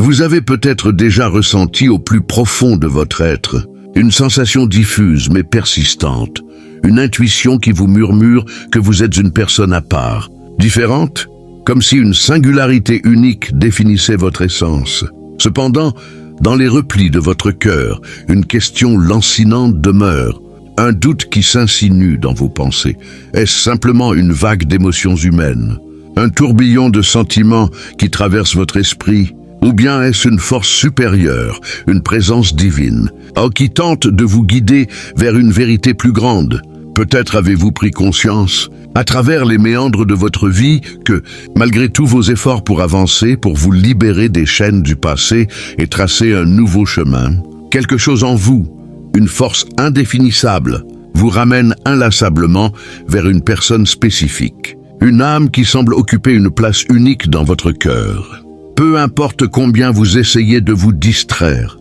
Vous avez peut-être déjà ressenti au plus profond de votre être une sensation diffuse mais persistante, une intuition qui vous murmure que vous êtes une personne à part, différente, comme si une singularité unique définissait votre essence. Cependant, dans les replis de votre cœur, une question lancinante demeure, un doute qui s'insinue dans vos pensées. Est-ce simplement une vague d'émotions humaines, un tourbillon de sentiments qui traverse votre esprit, ou bien est-ce une force supérieure, une présence divine, qui tente de vous guider vers une vérité plus grande? Peut-être avez-vous pris conscience, à travers les méandres de votre vie, que, malgré tous vos efforts pour avancer, pour vous libérer des chaînes du passé et tracer un nouveau chemin, quelque chose en vous, une force indéfinissable, vous ramène inlassablement vers une personne spécifique, une âme qui semble occuper une place unique dans votre cœur. Peu importe combien vous essayez de vous distraire,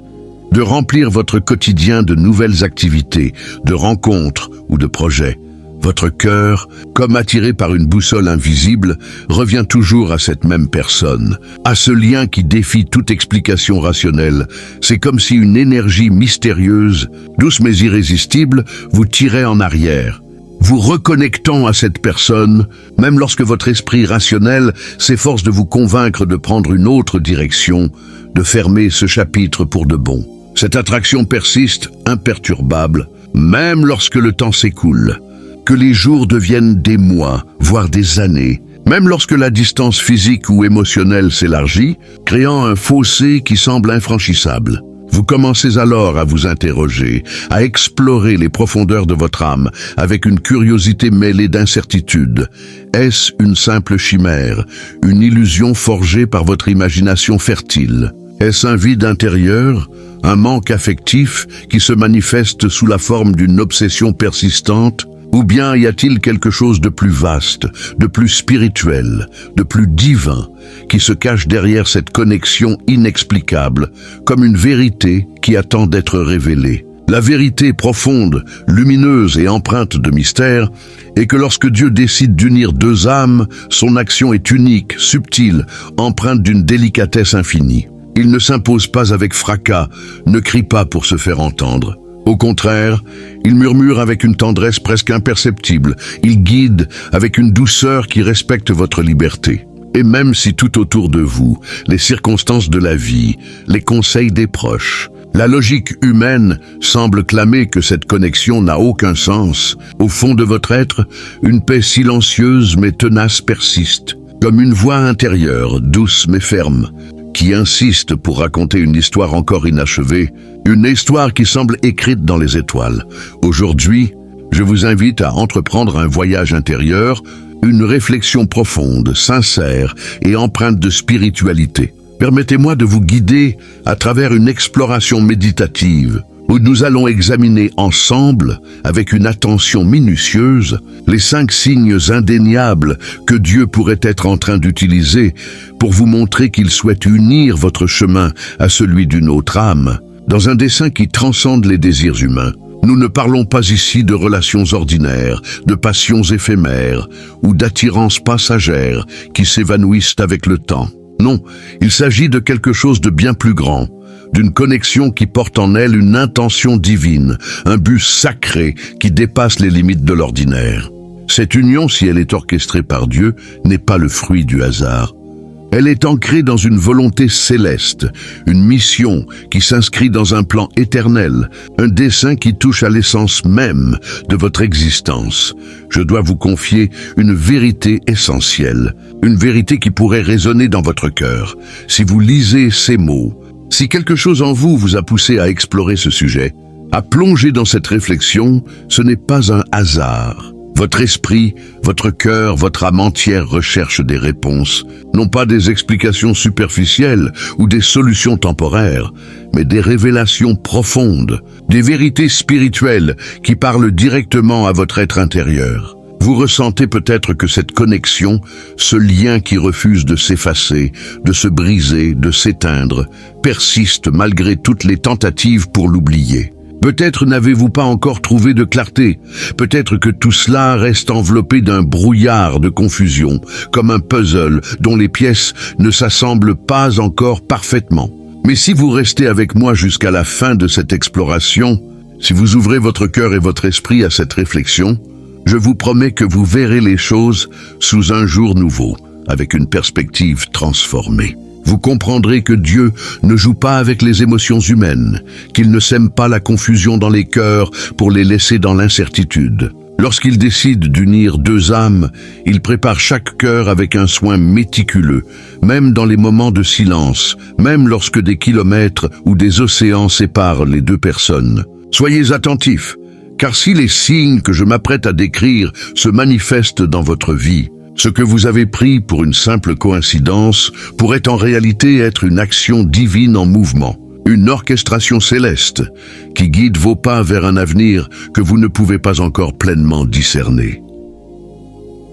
de remplir votre quotidien de nouvelles activités, de rencontres ou de projets, votre cœur, comme attiré par une boussole invisible, revient toujours à cette même personne, à ce lien qui défie toute explication rationnelle. C'est comme si une énergie mystérieuse, douce mais irrésistible, vous tirait en arrière, vous reconnectant à cette personne, même lorsque votre esprit rationnel s'efforce de vous convaincre de prendre une autre direction, de fermer ce chapitre pour de bon. Cette attraction persiste, imperturbable, même lorsque le temps s'écoule, que les jours deviennent des mois, voire des années, même lorsque la distance physique ou émotionnelle s'élargit, créant un fossé qui semble infranchissable. Vous commencez alors à vous interroger, à explorer les profondeurs de votre âme avec une curiosité mêlée d'incertitude. Est-ce une simple chimère, une illusion forgée par votre imagination fertile? Est-ce un vide intérieur, un manque affectif qui se manifeste sous la forme d'une obsession persistante? Ou bien y a-t-il quelque chose de plus vaste, de plus spirituel, de plus divin, qui se cache derrière cette connexion inexplicable, comme une vérité qui attend d'être révélée? La vérité profonde, lumineuse et empreinte de mystère est que lorsque Dieu décide d'unir deux âmes, son action est unique, subtile, empreinte d'une délicatesse infinie. Il ne s'impose pas avec fracas, ne crie pas pour se faire entendre. Au contraire, il murmure avec une tendresse presque imperceptible, il guide avec une douceur qui respecte votre liberté. Et même si tout autour de vous, les circonstances de la vie, les conseils des proches, la logique humaine semble clamer que cette connexion n'a aucun sens, au fond de votre être, une paix silencieuse mais tenace persiste, comme une voix intérieure, douce mais ferme, qui insiste pour raconter une histoire encore inachevée, une histoire qui semble écrite dans les étoiles. Aujourd'hui, je vous invite à entreprendre un voyage intérieur, une réflexion profonde, sincère et empreinte de spiritualité. Permettez-moi de vous guider à travers une exploration méditative, où nous allons examiner ensemble, avec une attention minutieuse, les 5 signes indéniables que Dieu pourrait être en train d'utiliser pour vous montrer qu'il souhaite unir votre chemin à celui d'une autre âme, dans un dessein qui transcende les désirs humains. Nous ne parlons pas ici de relations ordinaires, de passions éphémères ou d'attirances passagères qui s'évanouissent avec le temps. Non, il s'agit de quelque chose de bien plus grand, d'une connexion qui porte en elle une intention divine, un but sacré qui dépasse les limites de l'ordinaire. Cette union, si elle est orchestrée par Dieu, n'est pas le fruit du hasard. Elle est ancrée dans une volonté céleste, une mission qui s'inscrit dans un plan éternel, un dessein qui touche à l'essence même de votre existence. Je dois vous confier une vérité essentielle, une vérité qui pourrait résonner dans votre cœur. Si vous lisez ces mots, si quelque chose en vous vous a poussé à explorer ce sujet, à plonger dans cette réflexion, ce n'est pas un hasard. Votre esprit, votre cœur, votre âme entière recherche des réponses, non pas des explications superficielles ou des solutions temporaires, mais des révélations profondes, des vérités spirituelles qui parlent directement à votre être intérieur. Vous ressentez peut-être que cette connexion, ce lien qui refuse de s'effacer, de se briser, de s'éteindre, persiste malgré toutes les tentatives pour l'oublier. Peut-être n'avez-vous pas encore trouvé de clarté. Peut-être que tout cela reste enveloppé d'un brouillard de confusion, comme un puzzle dont les pièces ne s'assemblent pas encore parfaitement. Mais si vous restez avec moi jusqu'à la fin de cette exploration, si vous ouvrez votre cœur et votre esprit à cette réflexion, je vous promets que vous verrez les choses sous un jour nouveau, avec une perspective transformée. Vous comprendrez que Dieu ne joue pas avec les émotions humaines, qu'il ne sème pas la confusion dans les cœurs pour les laisser dans l'incertitude. Lorsqu'il décide d'unir deux âmes, il prépare chaque cœur avec un soin méticuleux, même dans les moments de silence, même lorsque des kilomètres ou des océans séparent les deux personnes. Soyez attentifs, car si les signes que je m'apprête à décrire se manifestent dans votre vie, ce que vous avez pris pour une simple coïncidence pourrait en réalité être une action divine en mouvement, une orchestration céleste qui guide vos pas vers un avenir que vous ne pouvez pas encore pleinement discerner.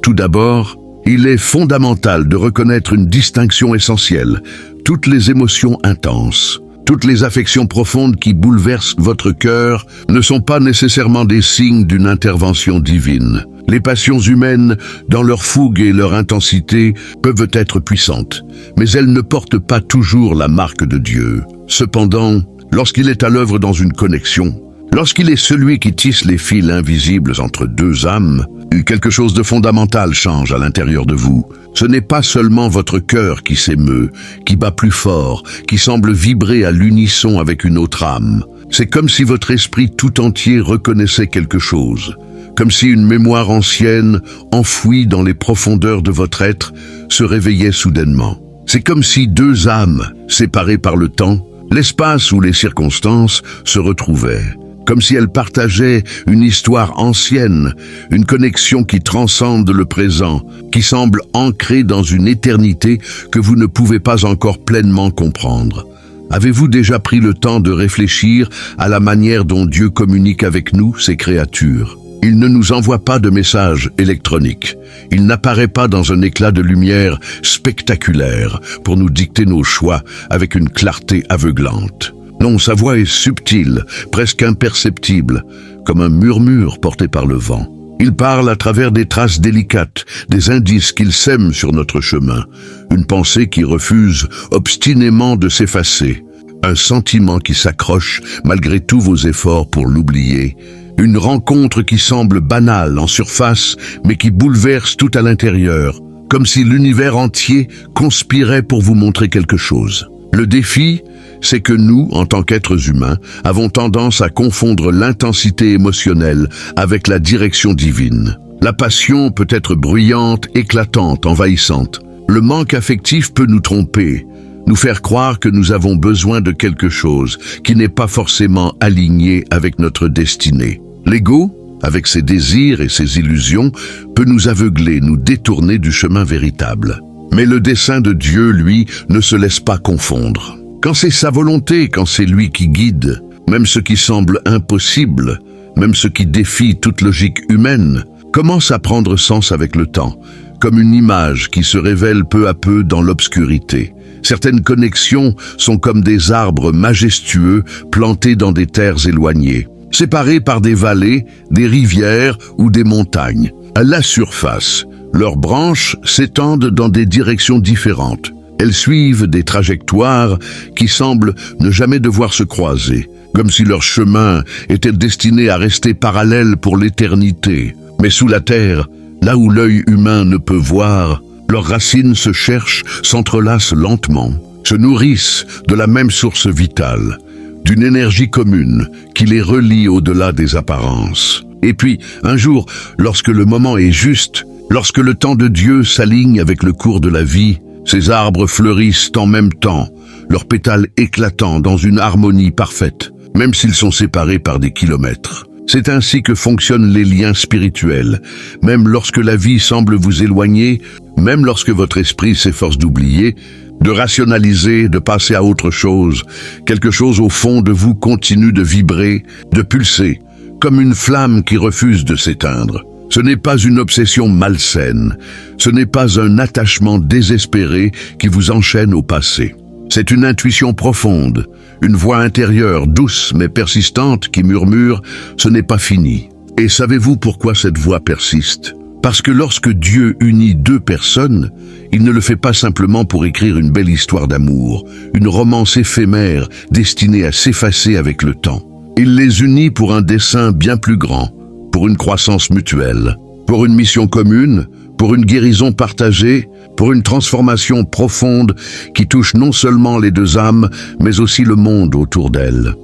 Tout d'abord, il est fondamental de reconnaître une distinction essentielle. Toutes les émotions intenses, toutes les affections profondes qui bouleversent votre cœur ne sont pas nécessairement des signes d'une intervention divine. Les passions humaines, dans leur fougue et leur intensité, peuvent être puissantes, mais elles ne portent pas toujours la marque de Dieu. Cependant, lorsqu'il est à l'œuvre dans une connexion, lorsqu'il est celui qui tisse les fils invisibles entre deux âmes, quelque chose de fondamental change à l'intérieur de vous. Ce n'est pas seulement votre cœur qui s'émeut, qui bat plus fort, qui semble vibrer à l'unisson avec une autre âme. C'est comme si votre esprit tout entier reconnaissait quelque chose, comme si une mémoire ancienne, enfouie dans les profondeurs de votre être, se réveillait soudainement. C'est comme si deux âmes, séparées par le temps, l'espace ou les circonstances, se retrouvaient. Comme si elles partageaient une histoire ancienne, une connexion qui transcende le présent, qui semble ancrée dans une éternité que vous ne pouvez pas encore pleinement comprendre. Avez-vous déjà pris le temps de réfléchir à la manière dont Dieu communique avec nous, ses créatures ? Il ne nous envoie pas de messages électroniques. Il n'apparaît pas dans un éclat de lumière spectaculaire pour nous dicter nos choix avec une clarté aveuglante. Non, sa voix est subtile, presque imperceptible, comme un murmure porté par le vent. Il parle à travers des traces délicates, des indices qu'il sème sur notre chemin, une pensée qui refuse obstinément de s'effacer, un sentiment qui s'accroche malgré tous vos efforts pour l'oublier, une rencontre qui semble banale en surface, mais qui bouleverse tout à l'intérieur, comme si l'univers entier conspirait pour vous montrer quelque chose. Le défi, c'est que nous, en tant qu'êtres humains, avons tendance à confondre l'intensité émotionnelle avec la direction divine. La passion peut être bruyante, éclatante, envahissante. Le manque affectif peut nous tromper, nous faire croire que nous avons besoin de quelque chose qui n'est pas forcément aligné avec notre destinée. L'ego, avec ses désirs et ses illusions, peut nous aveugler, nous détourner du chemin véritable. Mais le dessein de Dieu, lui, ne se laisse pas confondre. Quand c'est sa volonté, quand c'est lui qui guide, même ce qui semble impossible, même ce qui défie toute logique humaine, commence à prendre sens avec le temps, comme une image qui se révèle peu à peu dans l'obscurité. Certaines connexions sont comme des arbres majestueux plantés dans des terres éloignées, séparés par des vallées, des rivières ou des montagnes. À la surface, leurs branches s'étendent dans des directions différentes. Elles suivent des trajectoires qui semblent ne jamais devoir se croiser, comme si leur chemin était destiné à rester parallèle pour l'éternité. Mais sous la terre, là où l'œil humain ne peut voir, leurs racines se cherchent, s'entrelacent lentement, se nourrissent de la même source vitale, d'une énergie commune qui les relie au-delà des apparences. Et puis, un jour, lorsque le moment est juste, lorsque le temps de Dieu s'aligne avec le cours de la vie, ces arbres fleurissent en même temps, leurs pétales éclatant dans une harmonie parfaite, même s'ils sont séparés par des kilomètres. C'est ainsi que fonctionnent les liens spirituels. Même lorsque la vie semble vous éloigner, même lorsque votre esprit s'efforce d'oublier, de rationaliser, de passer à autre chose, quelque chose au fond de vous continue de vibrer, de pulser, comme une flamme qui refuse de s'éteindre. Ce n'est pas une obsession malsaine, ce n'est pas un attachement désespéré qui vous enchaîne au passé. C'est une intuition profonde, une voix intérieure douce mais persistante qui murmure « ce n'est pas fini ». Et savez-vous pourquoi cette voix persiste ? Parce que lorsque Dieu unit deux personnes, il ne le fait pas simplement pour écrire une belle histoire d'amour, une romance éphémère destinée à s'effacer avec le temps. Il les unit pour un dessein bien plus grand, pour une croissance mutuelle, pour une mission commune, pour une guérison partagée, pour une transformation profonde qui touche non seulement les deux âmes, mais aussi le monde autour d'elles.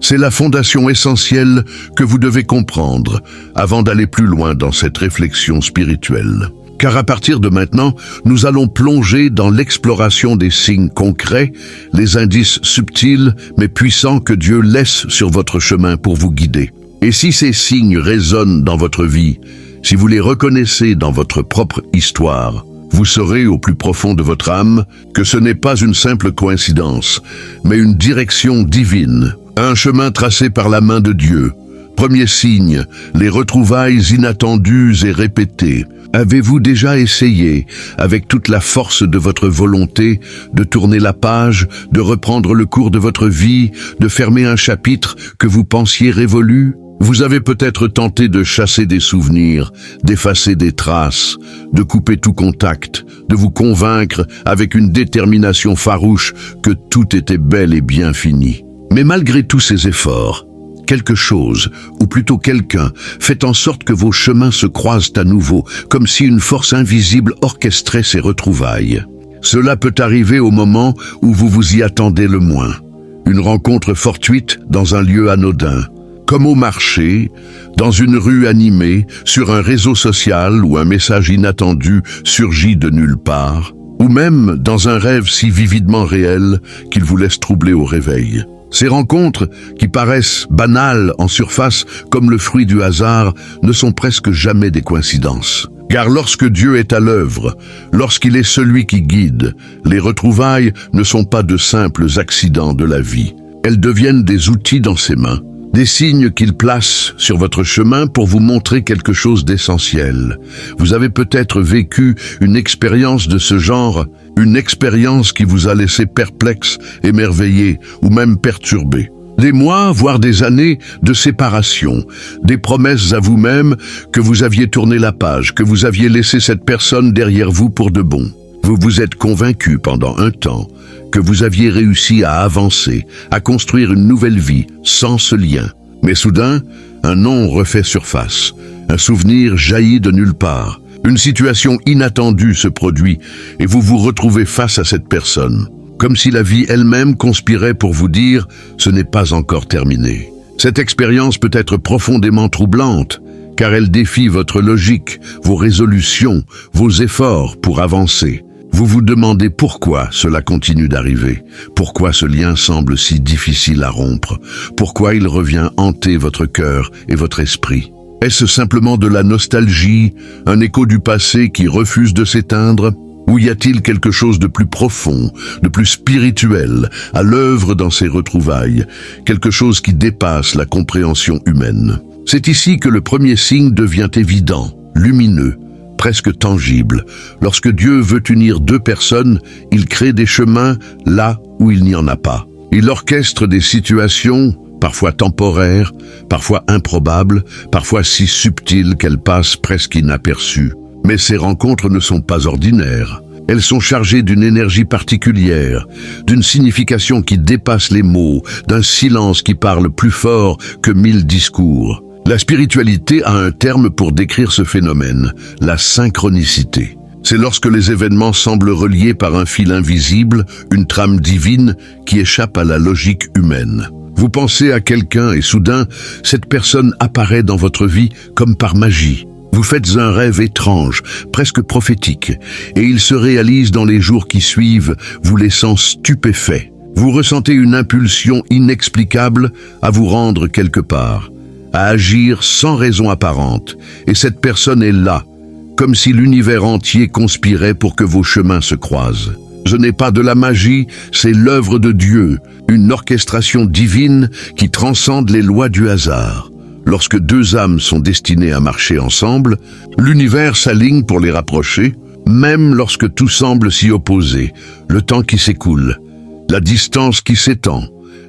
C'est la fondation essentielle que vous devez comprendre avant d'aller plus loin dans cette réflexion spirituelle. Car à partir de maintenant, nous allons plonger dans l'exploration des signes concrets, les indices subtils mais puissants que Dieu laisse sur votre chemin pour vous guider. Et si ces signes résonnent dans votre vie, si vous les reconnaissez dans votre propre histoire, vous saurez au plus profond de votre âme que ce n'est pas une simple coïncidence, mais une direction divine. Un chemin tracé par la main de Dieu. Premier signe, les retrouvailles inattendues et répétées. Avez-vous déjà essayé, avec toute la force de votre volonté, de tourner la page, de reprendre le cours de votre vie, de fermer un chapitre que vous pensiez révolu ? Vous avez peut-être tenté de chasser des souvenirs, d'effacer des traces, de couper tout contact, de vous convaincre avec une détermination farouche que tout était bel et bien fini. Mais malgré tous ces efforts, quelque chose, ou plutôt quelqu'un, fait en sorte que vos chemins se croisent à nouveau, comme si une force invisible orchestrait ces retrouvailles. Cela peut arriver au moment où vous vous y attendez le moins. Une rencontre fortuite dans un lieu anodin, comme au marché, dans une rue animée, sur un réseau social où un message inattendu surgit de nulle part, ou même dans un rêve si vividement réel qu'il vous laisse troubler au réveil. Ces rencontres, qui paraissent banales en surface comme le fruit du hasard, ne sont presque jamais des coïncidences. Car lorsque Dieu est à l'œuvre, lorsqu'il est celui qui guide, les retrouvailles ne sont pas de simples accidents de la vie. Elles deviennent des outils dans ses mains, des signes qu'il place sur votre chemin pour vous montrer quelque chose d'essentiel. Vous avez peut-être vécu une expérience de ce genre, une expérience qui vous a laissé perplexe, émerveillé ou même perturbé. Des mois, voire des années de séparation, des promesses à vous-même que vous aviez tourné la page, que vous aviez laissé cette personne derrière vous pour de bon. Vous vous êtes convaincu pendant un temps que vous aviez réussi à avancer, à construire une nouvelle vie sans ce lien. Mais soudain, un nom refait surface, un souvenir jaillit de nulle part. Une situation inattendue se produit et vous vous retrouvez face à cette personne, comme si la vie elle-même conspirait pour vous dire « ce n'est pas encore terminé ». Cette expérience peut être profondément troublante, car elle défie votre logique, vos résolutions, vos efforts pour avancer. Vous vous demandez pourquoi cela continue d'arriver, pourquoi ce lien semble si difficile à rompre, pourquoi il revient hanter votre cœur et votre esprit. Est-ce simplement de la nostalgie, un écho du passé qui refuse de s'éteindre? Ou y a-t-il quelque chose de plus profond, de plus spirituel, à l'œuvre dans ces retrouvailles, quelque chose qui dépasse la compréhension humaine? C'est ici que le premier signe devient évident, lumineux, presque tangible. Lorsque Dieu veut unir deux personnes, il crée des chemins là où il n'y en a pas. Il orchestre des situations, parfois temporaires, parfois improbables, parfois si subtiles qu'elles passent presque inaperçues. Mais ces rencontres ne sont pas ordinaires. Elles sont chargées d'une énergie particulière, d'une signification qui dépasse les mots, d'un silence qui parle plus fort que 1000 discours. La spiritualité a un terme pour décrire ce phénomène, la synchronicité. C'est lorsque les événements semblent reliés par un fil invisible, une trame divine qui échappe à la logique humaine. Vous pensez à quelqu'un et soudain, cette personne apparaît dans votre vie comme par magie. Vous faites un rêve étrange, presque prophétique, et il se réalise dans les jours qui suivent, vous laissant stupéfait. Vous ressentez une impulsion inexplicable à vous rendre quelque part, à agir sans raison apparente, et cette personne est là, comme si l'univers entier conspirait pour que vos chemins se croisent. Ce n'est pas de la magie, c'est l'œuvre de Dieu, une orchestration divine qui transcende les lois du hasard. Lorsque deux âmes sont destinées à marcher ensemble, l'univers s'aligne pour les rapprocher, même lorsque tout semble s'y opposer, le temps qui s'écoule, la distance qui s'étend,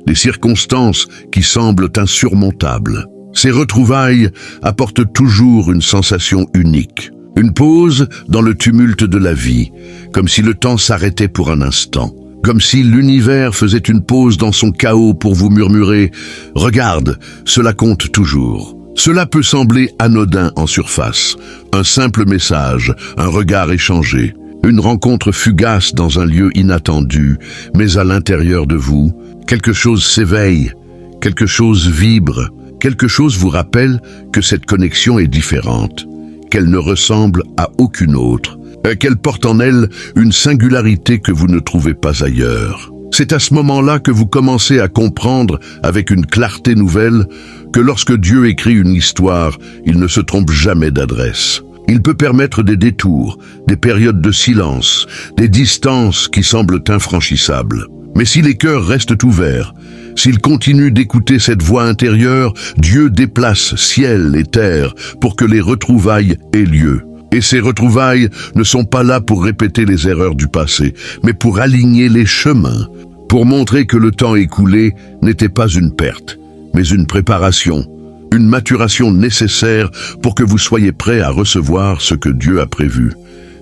les circonstances qui semblent insurmontables. Ces retrouvailles apportent toujours une sensation unique, une pause dans le tumulte de la vie, comme si le temps s'arrêtait pour un instant, comme si l'univers faisait une pause dans son chaos pour vous murmurer « Regarde, cela compte toujours ». Cela peut sembler anodin en surface, un simple message, un regard échangé, une rencontre fugace dans un lieu inattendu, mais à l'intérieur de vous, quelque chose s'éveille, quelque chose vibre, quelque chose vous rappelle que cette connexion est différente, qu'elle ne ressemble à aucune autre, qu'elle porte en elle une singularité que vous ne trouvez pas ailleurs. C'est à ce moment-là que vous commencez à comprendre, avec une clarté nouvelle, que lorsque Dieu écrit une histoire, il ne se trompe jamais d'adresse. Il peut permettre des détours, des périodes de silence, des distances qui semblent infranchissables. Mais si les cœurs restent ouverts, s'ils continuent d'écouter cette voix intérieure, Dieu déplace ciel et terre pour que les retrouvailles aient lieu. Et ces retrouvailles ne sont pas là pour répéter les erreurs du passé, mais pour aligner les chemins, pour montrer que le temps écoulé n'était pas une perte, mais une préparation, une maturation nécessaire pour que vous soyez prêts à recevoir ce que Dieu a prévu.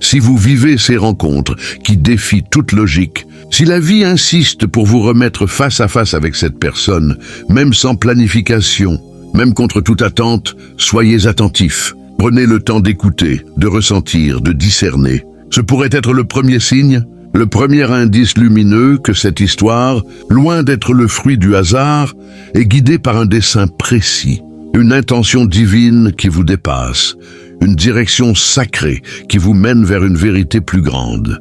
Si vous vivez ces rencontres qui défient toute logique, si la vie insiste pour vous remettre face à face avec cette personne, même sans planification, même contre toute attente, soyez attentifs. Prenez le temps d'écouter, de ressentir, de discerner. Ce pourrait être le premier signe, le premier indice lumineux que cette histoire, loin d'être le fruit du hasard, est guidée par un dessein précis, une intention divine qui vous dépasse, une direction sacrée qui vous mène vers une vérité plus grande.